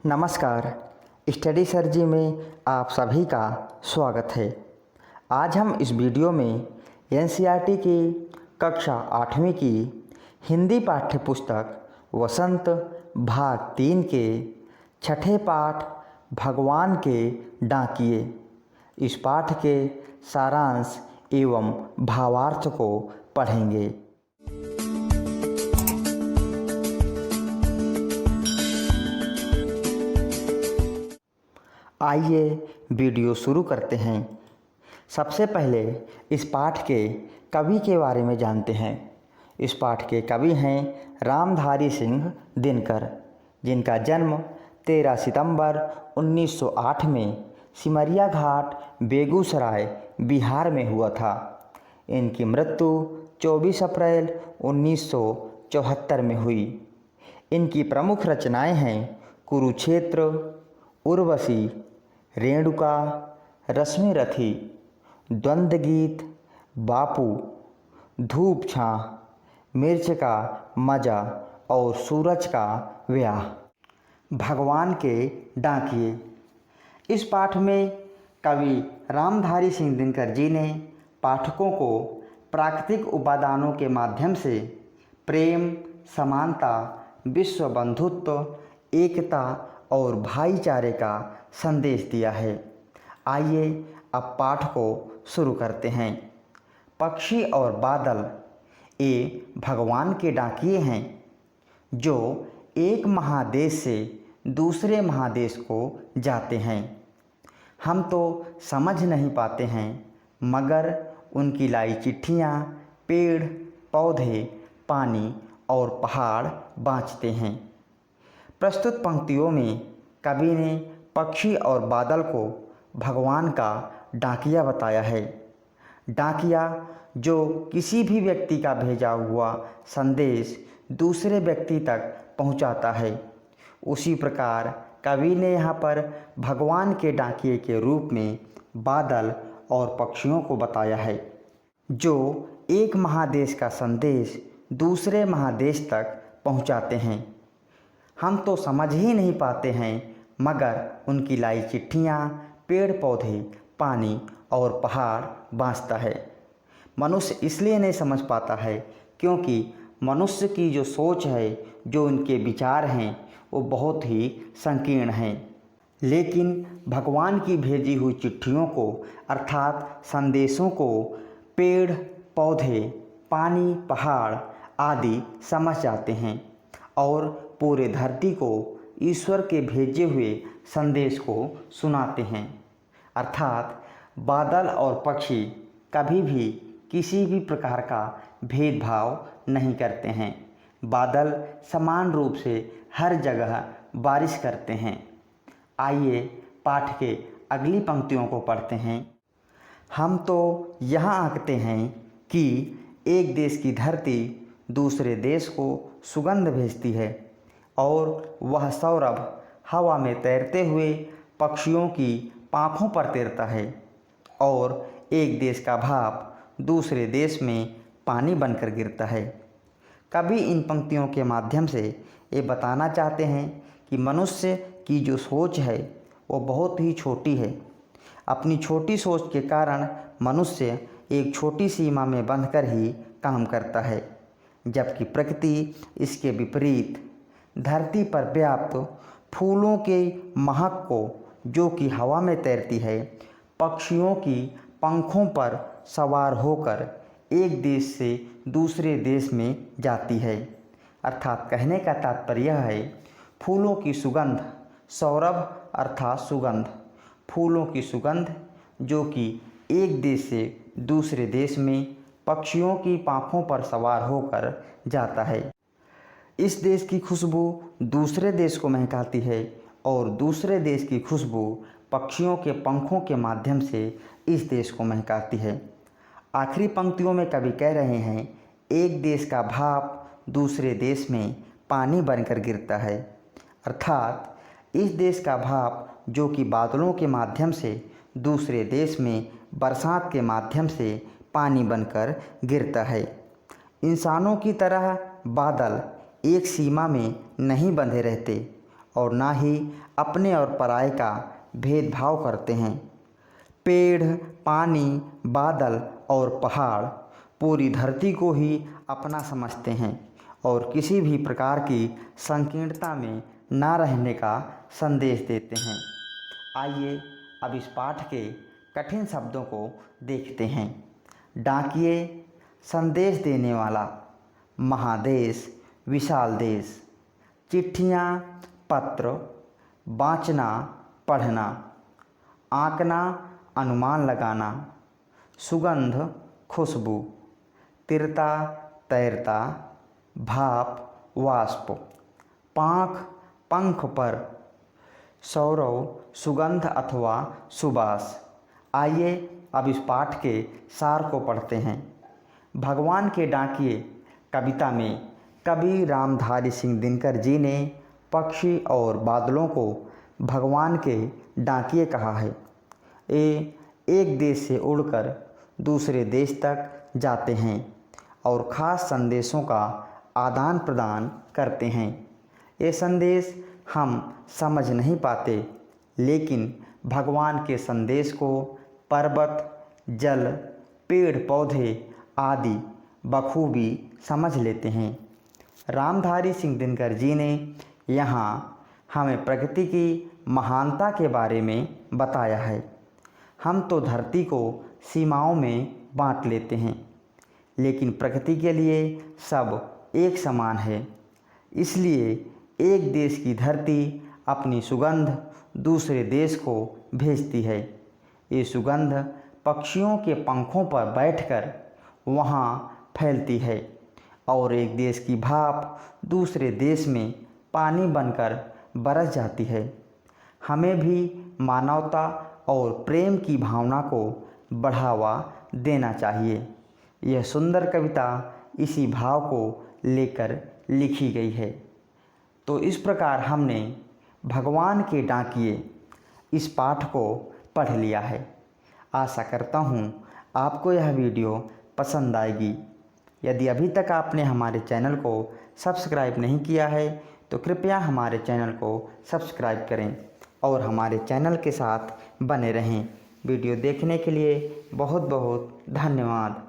नमस्कार। स्टडी सर्जी में आप सभी का स्वागत है। आज हम इस वीडियो में एनसीईआरटी की कक्षा 8वीं की हिंदी पाठ्य पुस्तक वसंत भाग 3 के छठे पाठ भगवान के डाकिए इस पाठ के सारांश एवं भावार्थ को पढ़ेंगे। आइए वीडियो शुरू करते हैं। सबसे पहले इस पाठ के कवि के बारे में जानते हैं। इस पाठ के कवि हैं रामधारी सिंह दिनकर, जिनका जन्म 13 सितंबर 1908 में सिमरिया घाट बेगूसराय बिहार में हुआ था। इनकी मृत्यु 24 अप्रैल 1974 में हुई। इनकी प्रमुख रचनाएं हैं कुरुक्षेत्र, उर्वशी, रेणुका, रश्मिरथी, द्वंद्व गीत, बापू, धूप छां, मिर्च का मजा और सूरज का व्याह। भगवान के डाकिए। इस पाठ में कवि रामधारी सिंह दिनकर जी ने पाठकों को प्राकृतिक उपादानों के माध्यम से प्रेम, समानता, विश्व बंधुत्व, एकता और भाईचारे का संदेश दिया है। आइए अब पाठ को शुरू करते हैं। पक्षी और बादल ये भगवान के डाकिए हैं जो एक महादेश से दूसरे महादेश को जाते हैं। हम तो समझ नहीं पाते हैं, मगर उनकी लाई चिट्ठियाँ पेड़, पौधे, पानी और पहाड़ बाँचते हैं। प्रस्तुत पंक्तियों में कवि ने पक्षी और बादल को भगवान का डाकिया बताया है। डाकिया जो किसी भी व्यक्ति का भेजा हुआ संदेश दूसरे व्यक्ति तक पहुंचाता है, उसी प्रकार कवि ने यहाँ पर भगवान के डाकिए के रूप में बादल और पक्षियों को बताया है, जो एक महादेश का संदेश दूसरे महादेश तक पहुंचाते हैं। हम तो समझ ही नहीं पाते हैं, मगर उनकी लाई चिट्ठियाँ पेड़, पौधे, पानी और पहाड़ बाँचता है। मनुष्य इसलिए नहीं समझ पाता है क्योंकि मनुष्य की जो सोच है, जो उनके विचार हैं, वो बहुत ही संकीर्ण हैं। लेकिन भगवान की भेजी हुई चिट्ठियों को अर्थात संदेशों को पेड़, पौधे, पानी, पहाड़ आदि समझ जाते हैं और पूरे धरती को ईश्वर के भेजे हुए संदेश को सुनाते हैं। अर्थात बादल और पक्षी कभी भी किसी भी प्रकार का भेदभाव नहीं करते हैं। बादल समान रूप से हर जगह बारिश करते हैं। आइए पाठ के अगली पंक्तियों को पढ़ते हैं। हम तो यहाँ आंकते हैं कि एक देश की धरती दूसरे देश को सुगंध भेजती है और वह सौरभ हवा में तैरते हुए पक्षियों की पाँखों पर तैरता है और एक देश का भाप दूसरे देश में पानी बनकर गिरता है। कवि इन पंक्तियों के माध्यम से ये बताना चाहते हैं कि मनुष्य की जो सोच है वो बहुत ही छोटी है। अपनी छोटी सोच के कारण मनुष्य एक छोटी सीमा में बंधकर ही काम करता है, जबकि प्रकृति इसके विपरीत धरती पर व्याप्त फूलों के महक को, जो कि हवा में तैरती है, पक्षियों की पंखों पर सवार होकर एक देश से दूसरे देश में जाती है। अर्थात कहने का तात्पर्य यह है, फूलों की सुगंध, सौरभ अर्थात सुगंध, फूलों की सुगंध जो कि एक देश से दूसरे देश में पक्षियों की पाँखों पर सवार होकर जाता है। इस देश की खुशबू दूसरे देश को महकाती है और दूसरे देश की खुशबू पक्षियों के पंखों के माध्यम से इस देश को महकाती है। आखिरी पंक्तियों में कवि कह रहे हैं, एक देश का भाप दूसरे देश में पानी बनकर गिरता है। अर्थात इस देश का भाप जो कि बादलों के माध्यम से दूसरे देश में बरसात के माध्यम से पानी बनकर गिरता है। इंसानों की तरह बादल एक सीमा में नहीं बंधे रहते और ना ही अपने और पराये का भेदभाव करते हैं। पेड़, पानी, बादल और पहाड़ पूरी धरती को ही अपना समझते हैं और किसी भी प्रकार की संकीर्णता में ना रहने का संदेश देते हैं। आइए अब इस पाठ के कठिन शब्दों को देखते हैं। डाकिये, संदेश देने वाला, महादेश, विशाल देश, चिट्ठियाँ, पत्र, बाँचना, पढ़ना, आँकना, अनुमान लगाना, सुगंध, खुशबू, तिरता, तैरता, भाप, वाष्प, पाँख, पंख पर, सौरव, सुगंध अथवा सुबास। आइए अब इस पाठ के सार को पढ़ते हैं। भगवान के डाकिये कविता में कवि रामधारी सिंह दिनकर जी ने पक्षी और बादलों को भगवान के डाकिये कहा है। ये एक देश से उड़कर दूसरे देश तक जाते हैं और ख़ास संदेशों का आदान प्रदान करते हैं। ये संदेश हम समझ नहीं पाते, लेकिन भगवान के संदेश को पर्वत, जल, पेड़ पौधे आदि बखूबी समझ लेते हैं। रामधारी सिंह दिनकर जी ने यहाँ हमें प्रकृति की महानता के बारे में बताया है। हम तो धरती को सीमाओं में बांट लेते हैं, लेकिन प्रकृति के लिए सब एक समान है। इसलिए एक देश की धरती अपनी सुगंध दूसरे देश को भेजती है। ये सुगंध पक्षियों के पंखों पर बैठकर वहाँ फैलती है और एक देश की भाप दूसरे देश में पानी बनकर बरस जाती है। हमें भी मानवता और प्रेम की भावना को बढ़ावा देना चाहिए। यह सुंदर कविता इसी भाव को लेकर लिखी गई है। तो इस प्रकार हमने भगवान के डाकिये इस पाठ को पढ़ लिया है। आशा करता हूँ आपको यह वीडियो पसंद आएगी। यदि अभी तक आपने हमारे चैनल को सब्सक्राइब नहीं किया है तो कृपया हमारे चैनल को सब्सक्राइब करें और हमारे चैनल के साथ बने रहें। वीडियो देखने के लिए बहुत बहुत धन्यवाद।